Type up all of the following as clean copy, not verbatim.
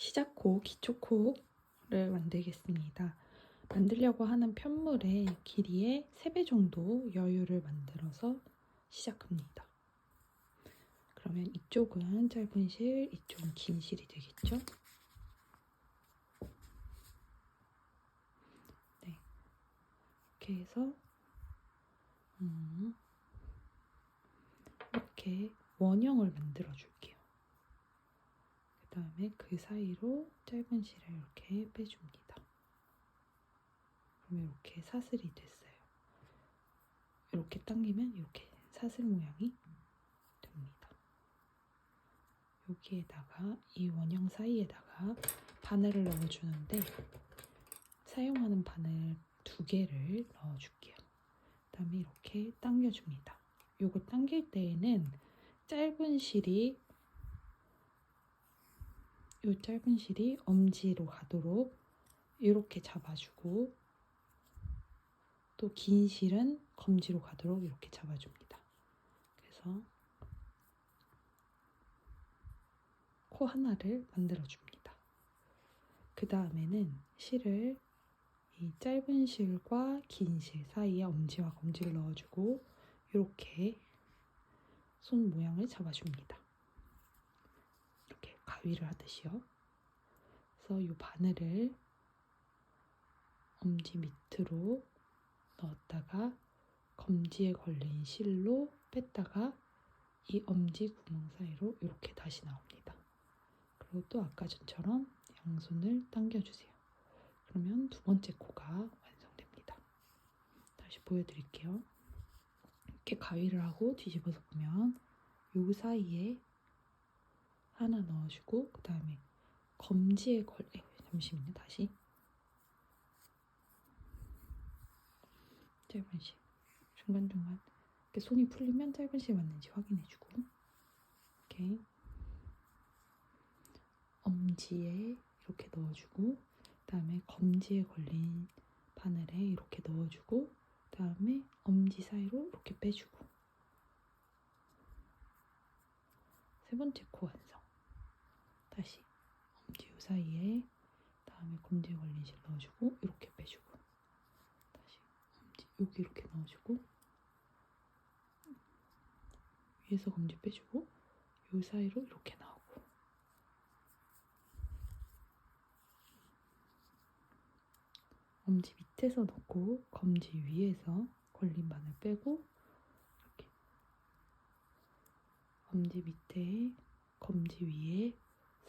시작코, 기초코를 만들겠습니다. 만들려고 하는 편물의 길이의 3배 정도 여유를 만들어서 시작합니다. 그러면 이쪽은 짧은 실, 이쪽은 긴 실이 되겠죠? 네, 이렇게 해서 이렇게 원형을 만들어 줄게요. 그 다음에 그 사이로 짧은 실을 이렇게 빼줍니다. 그러면 이렇게 사슬이 됐어요. 이렇게 당기면 이렇게 사슬 모양이 됩니다. 여기에다가 이 원형 사이에다가 바늘을 넣어주는데 사용하는 바늘 2개를 넣어줄게요. 그 다음에 이렇게 당겨줍니다. 요거 당길 때에는 짧은 실이 엄지로 가도록 이렇게 잡아주고 또 긴 실은 검지로 가도록 이렇게 잡아줍니다. 그래서 코 하나를 만들어줍니다. 그 다음에는 실을 이 짧은 실과 긴 실 사이에 엄지와 검지를 넣어주고 이렇게 손 모양을 잡아줍니다. 이렇게 가위를 하듯이요. 그래서 이 바늘을 엄지 밑으로 넣었다가 검지에 걸린 실로 뺐다가 이 엄지 구멍 사이로 이렇게 다시 나옵니다. 그리고 또 아까 전처럼 양손을 당겨주세요. 그러면 2번째 코가 완성됩니다. 다시 보여드릴게요. 이렇게 가위를 하고 뒤집어서 보면 요 사이에 하나 넣어주고 그 다음에 검지에 잠시만요. 다시 짧은 실 중간중간 이렇게 손이 풀리면 짧은 실 맞는지 확인해주고 이렇게 엄지에 이렇게 넣어주고 그 다음에 검지에 걸린 바늘에 이렇게 넣어주고 그 다음에 엄지 사이로 이렇게 빼주고 3번째 코 완성. 다시 엄지 요 사이에 다음에 검지에 걸린 실 넣어주고 이렇게 빼주고 다시 엄지 여기 이렇게 넣어주고 위에서 검지 빼주고 요 사이로 이렇게 나오고 엄지 밑에서 넣고 검지 위에서 걸린 바늘 빼고 이렇게 엄지 밑에 검지 위에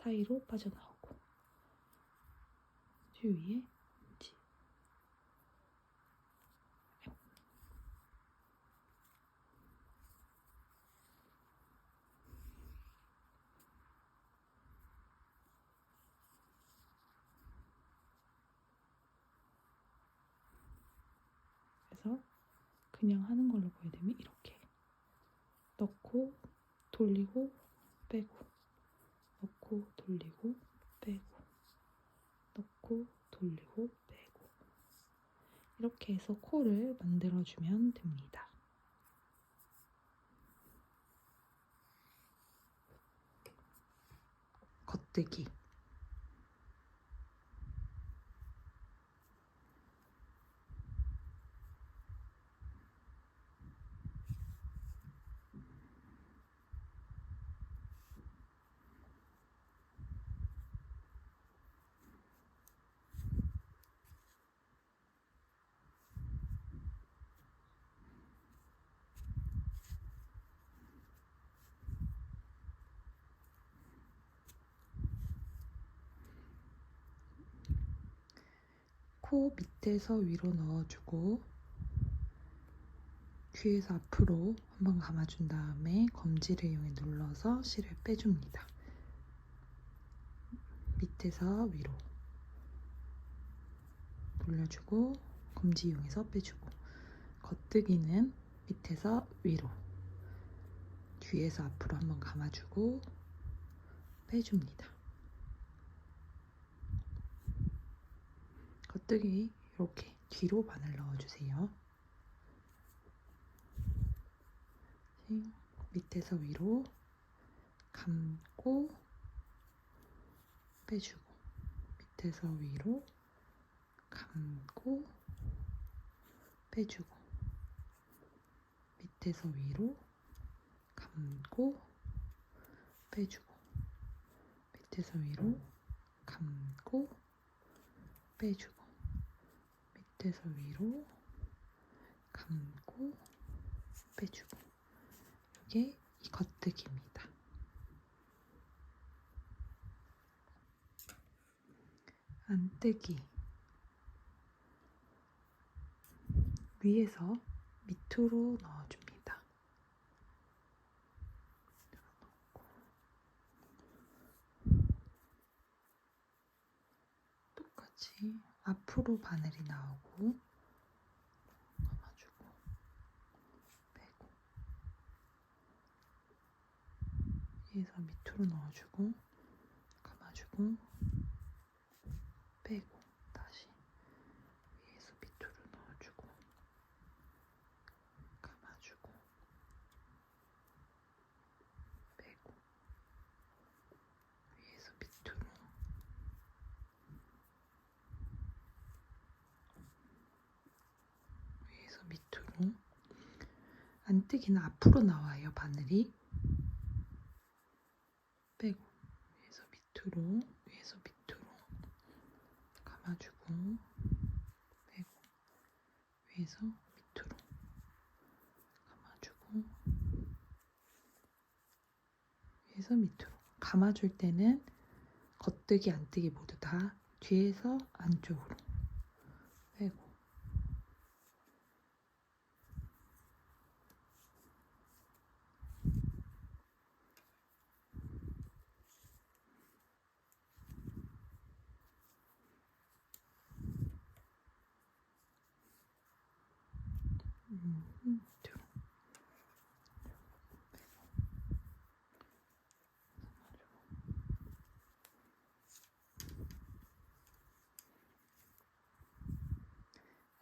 사이로 빠져나오고 엄지 위에 엄지 그래서 그냥 하는 걸로 보여드리면 이렇게 넣고 돌리고 빼고 넣고 돌리고 빼고 넣고 돌리고 빼고 이렇게 해서 코를 만들어주면 됩니다. 겉뜨기 코 밑에서 위로 넣어주고 귀에서 앞으로 한번 감아준 다음에 검지를 이용해 눌러서 실을 빼줍니다. 밑에서 위로 돌려주고 검지 이용해서 빼주고 겉뜨기는 밑에서 위로 뒤에서 앞으로 한번 감아주고 빼줍니다. 겉뜨기 이렇게 뒤로 바늘 넣어주세요. 밑에서 위로 감고 빼주고 밑에서 위로 감고 빼주고, 밑에서 위로 감고 빼주고, 밑에서 위로 감고 빼주고, 밑에서 위로 감고 빼주고. 이게 이 겉뜨기입니다. 안뜨기. 위에서 밑으로 넣어줍니다. 똑같이 앞으로 바늘이 나오고 감아주고 빼고, 위에서 밑으로 넣어주고 감아주고 빼고, 다시 위에서 밑으로 넣어주고 감아주고 빼고, 위에서 밑으로 위에서 밑으로. 안뜨기는 앞으로 나와요, 바늘이. 빼고, 위에서 밑으로, 위에서 밑으로 감아주고 빼고, 위에서 밑으로 감아주고 위에서 밑으로. 감아줄 때는 겉뜨기 안뜨기 모두 다 뒤에서 안쪽으로 빼고, 밑으로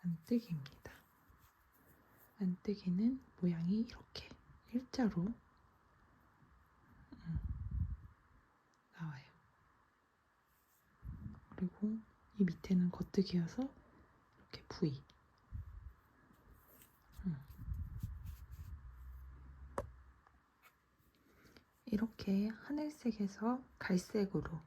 안뜨기입니다. 안뜨기는 모양이 이렇게 일자로 나와요. 그리고 이 밑에는 겉뜨기여서 이렇게 V. 이렇게 하늘색에서 갈색으로,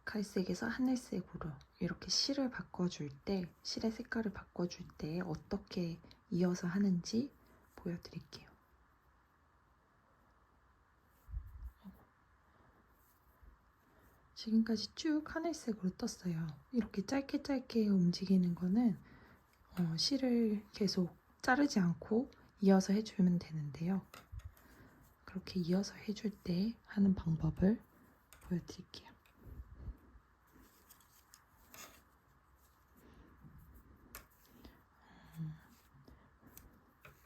갈색에서 하늘색으로 이렇게 실을 바꿔줄 때, 실의 색깔을 바꿔줄 때 어떻게 이어서 하는지 보여드릴게요. 지금까지 쭉 하늘색으로 떴어요. 이렇게 짧게 짧게 움직이는 거는 실을 계속 자르지 않고 이어서 해주면 되는데요. 그렇게 이어서 해줄 때 하는 방법을 보여드릴게요.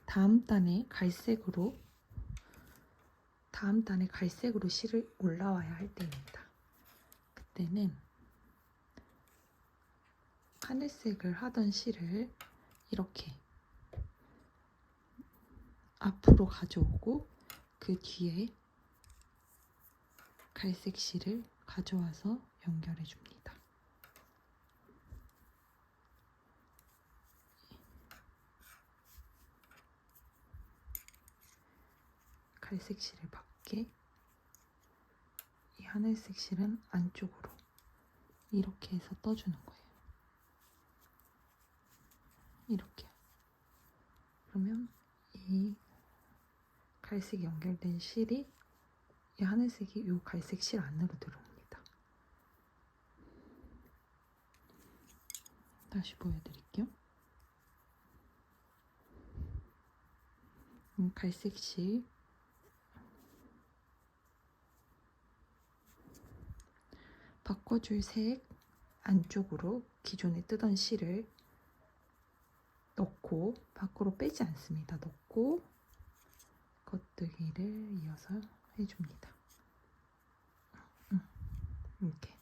다음 단에 갈색으로 실을 올라와야 할 때입니다. 그때는 하늘색을 하던 실을 이렇게 앞으로 가져오고 그 뒤에 갈색 실을 가져와서 연결해 줍니다. 갈색 실을 밖에, 이 하늘색 실은 안쪽으로 이렇게 해서 떠주는 거예요. 이렇게. 그러면 이 갈색이 연결된 실이 이 하늘색이 이 갈색 실 안으로 들어옵니다. 다시 보여드릴게요. 갈색 실 바꿔줄 색 안쪽으로 기존에 뜨던 실을 넣고, 밖으로 빼지 않습니다. 넣고 겉뜨기를 이어서 해줍니다. 이렇게.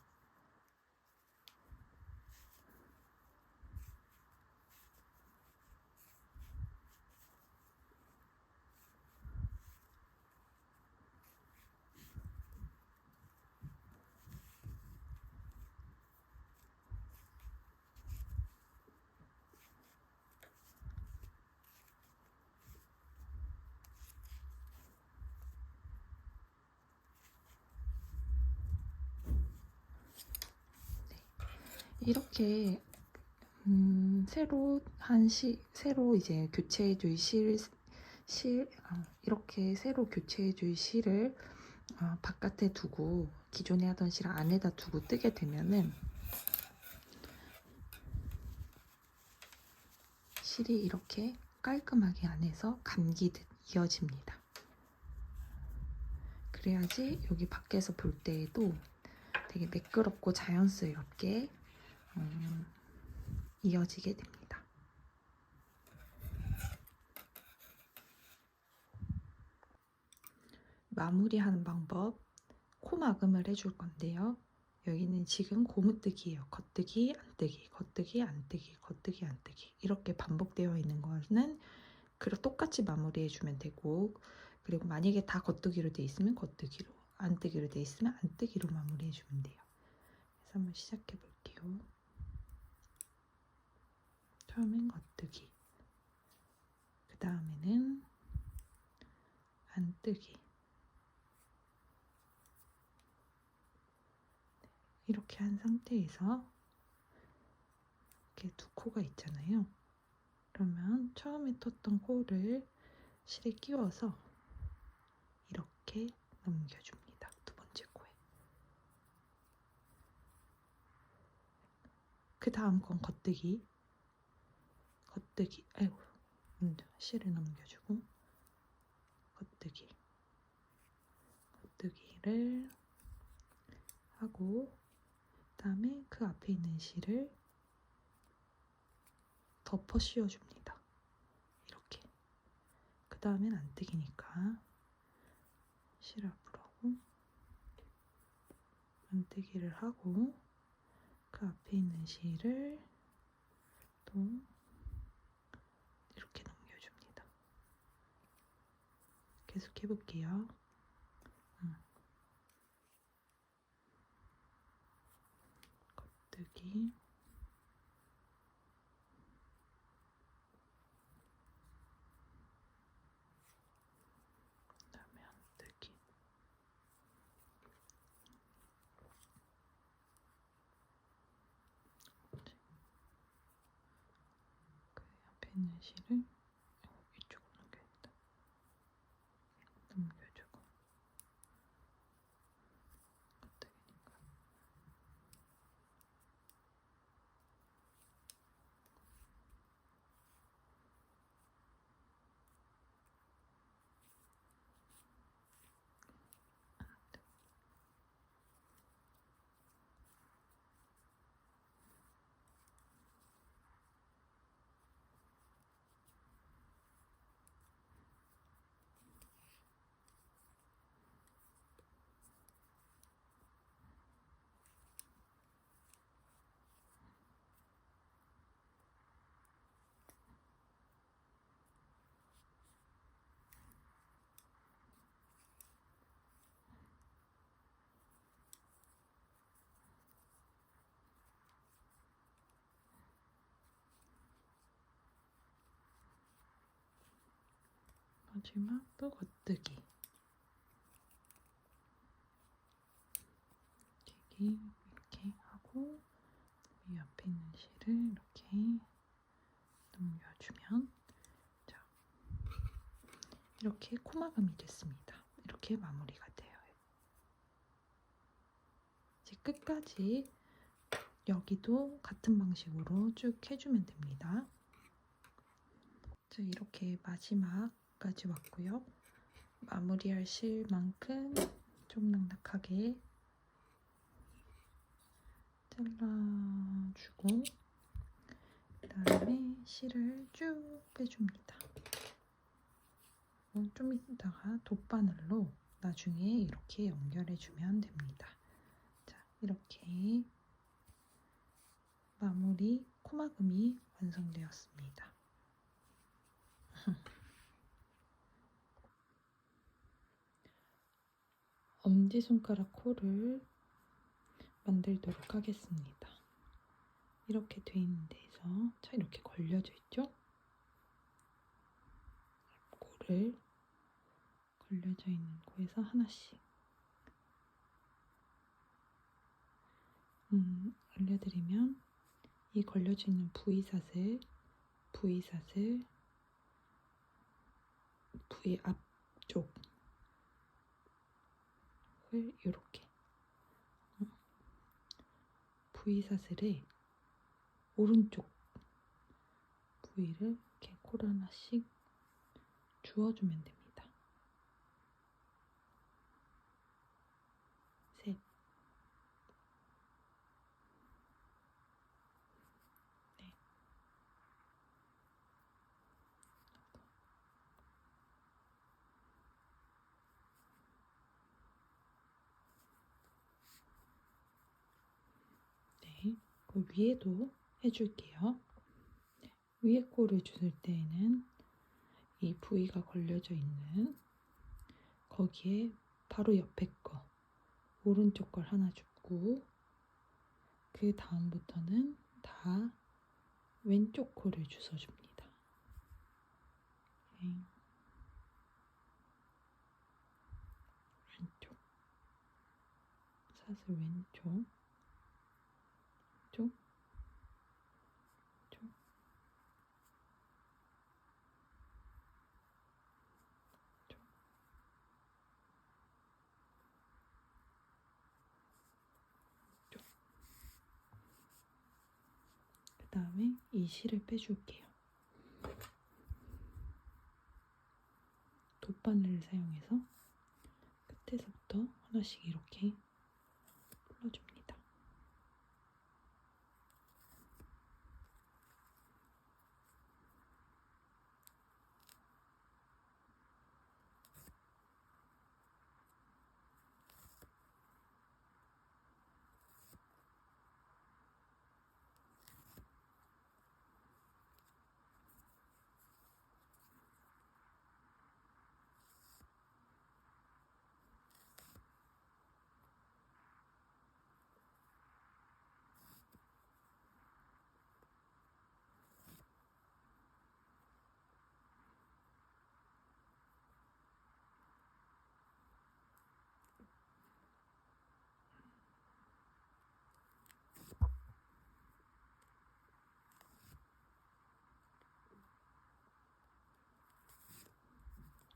이렇게 새로 이제 교체해줄 이렇게 새로 교체해줄 실을 바깥에 두고 기존에 하던 실 안에다 두고 뜨게 되면은 실이 이렇게 깔끔하게 안에서 감기듯 이어집니다. 그래야지 여기 밖에서 볼 때에도 되게 매끄럽고 자연스럽게 이어지게 됩니다. 마무리하는 방법, 코 마금을 해줄 건데요. 여기는 지금 고무뜨기예요. 겉뜨기, 안뜨기, 겉뜨기, 안뜨기, 겉뜨기, 안뜨기 이렇게 반복되어 있는 거는 똑같이 마무리해주면 되고, 그리고 만약에 다 겉뜨기로 돼 있으면 겉뜨기로, 안뜨기로 돼 있으면 안뜨기로 마무리해주면 돼요. 그래서 한번 시작해 볼게요. 처음엔 겉뜨기, 그 다음에는 안뜨기. 이렇게 한 상태에서 이렇게 두 코가 있잖아요. 그러면 처음에 텄던 코를 실에 끼워서 이렇게 넘겨줍니다. 두 번째 코에. 그 다음 건 겉뜨기. 겉뜨기. 아이고, 실을 넘겨주고 겉뜨기. 겉뜨기를 하고, 그 다음에 그 앞에 있는 실을 덮어 씌워줍니다. 이렇게. 그 다음엔 안뜨기니까 실 앞으로 하고, 안뜨기를 하고, 그 앞에 있는 실을 또 이렇게 넘겨줍니다. 계속 해볼게요. 겉뜨기, 그다음에 안뜨기. 그 앞에 있는 실을 이쪽으로 넘겨야겠다. 넘겨주고 겉뜨기니까. 마지막 또 겉뜨기. 이렇게 하고, 이 앞에 있는 실을 이렇게 넘겨주면, 자, 이렇게 코마감이 됐습니다. 이렇게 마무리가 돼요. 이제 끝까지 여기도 같은 방식으로 쭉 해주면 됩니다. 자, 이렇게 마지막까지 왔고요. 마무리할 실만큼 좀 넉넉하게 잘라주고, 그 다음에 실을 쭉 빼줍니다. 좀 이따가 돗바늘로 나중에 이렇게 연결해주면 됩니다. 자, 이렇게 마무리 코마금이 완성되었습니다. 엄지손가락 코를 만들도록 하겠습니다. 이렇게 돼 있는 데서, 자, 이렇게 걸려져 있죠? 코를 걸려져 있는 코에서 하나씩 알려드리면, 이 걸려져 있는 V샷을 부위 앞쪽을 이렇게 V샷을 오른쪽 부위를 이렇게 코를 하나씩 주워주면 됩니다. 셋, 넷, 네, 그 위에도 해줄게요. 네, 위에 코를 주실 때에는 이 부위가 걸려져 있는 거기에 바로 옆에 거 오른쪽 걸 하나 줍고 그 다음부터는 다 왼쪽 코를 주워줍니다. 네. 왼쪽 사슬 왼쪽 쪽 그 다음에 이 실을 빼줄게요. 돗바늘을 사용해서 끝에서부터 하나씩 이렇게 풀어줍니다.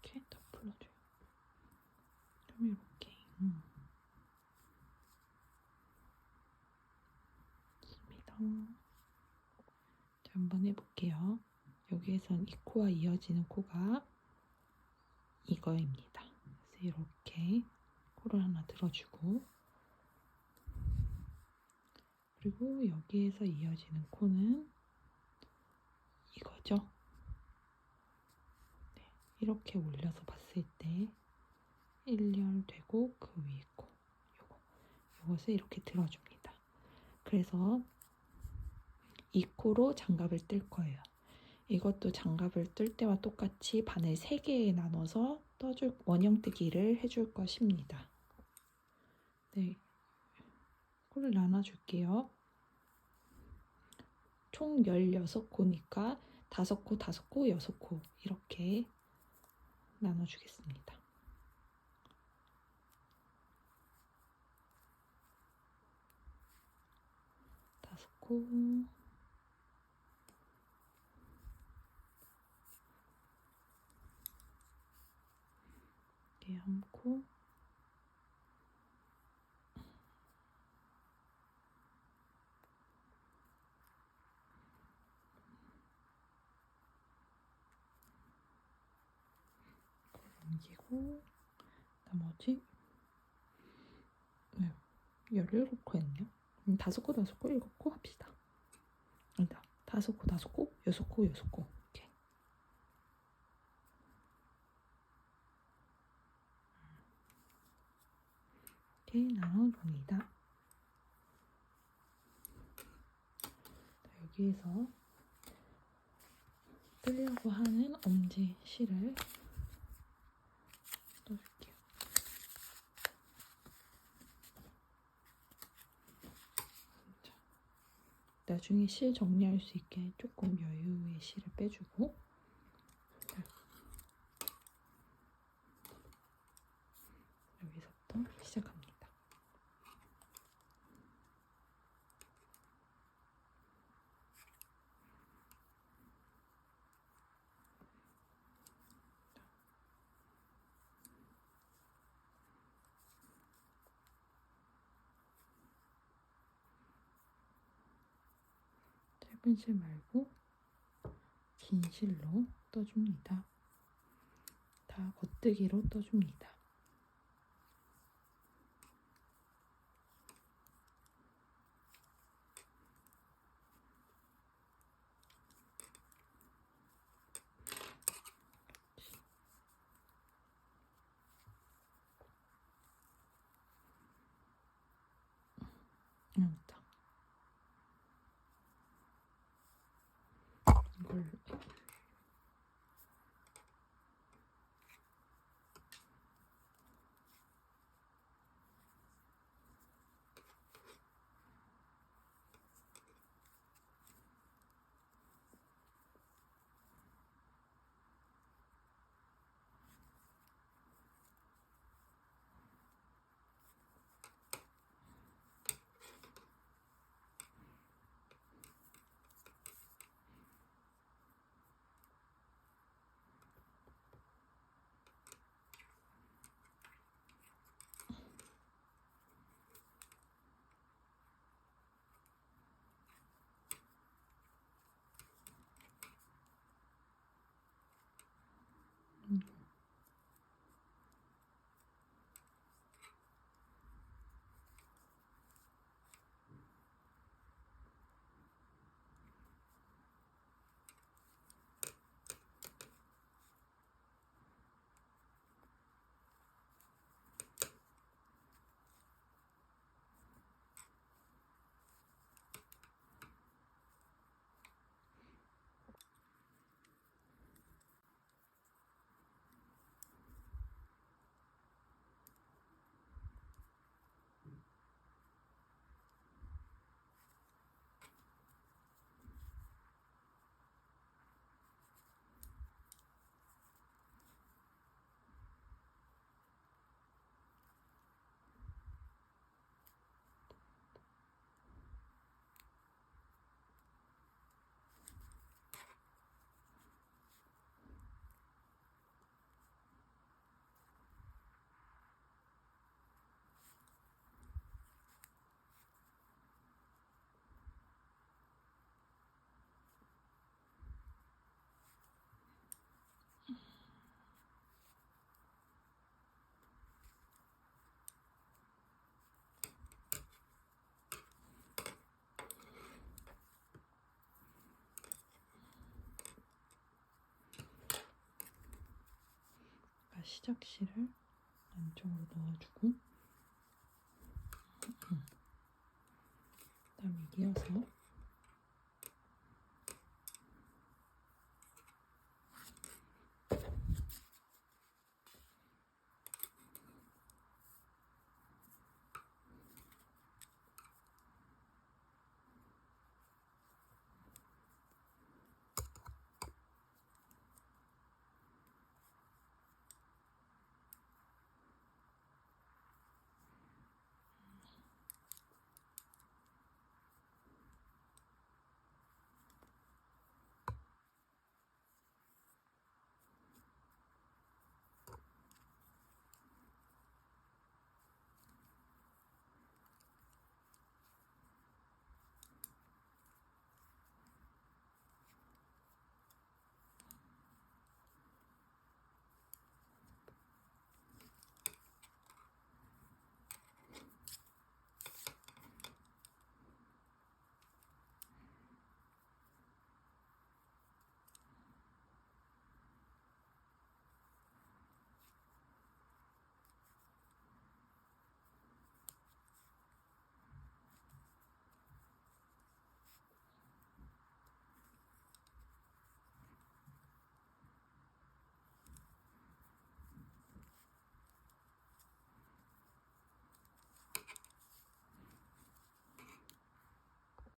이렇게 더 풀어줘요. 그럼 이렇게 있습니다. 자, 한번 해볼게요. 여기에선 이 코와 이어지는 코가 이거입니다. 그래서 이렇게 코를 하나 들어주고 그리고 여기에서 이어지는 코는 이거죠. 네, 이렇게 올려서 봤을 때 1열 되고 그 위에 코 요것을 이렇게 들어줍니다. 그래서 이 코로 장갑을 뜰 거예요. 이것도 장갑을 뜰 때와 똑같이 바늘 3개에 나눠서 원형뜨기를 해줄 것입니다. 네, 코를 나눠줄게요. 총 16코니까 5코, 5코, 6코 이렇게 나눠주겠습니다. 5코 이렇게 1코 옮기고 나머지 17코였네요. 5코, 5코, 7코 합시다. 아니다. 5코, 5코, 6코, 6코 이렇게 나눠줍니다. 여기에서 뜨려고 하는 엄지 실을 떠줄게요. 자, 나중에 실 정리할 수 있게 조금 여유의 실을 빼주고 여기서부터 시작합니다. 짧은 실 말고 긴 실로 떠줍니다. 다 겉뜨기로 떠줍니다. 맞다. 이걸로 시작실을 안쪽으로 넣어주고 그다음에 이어서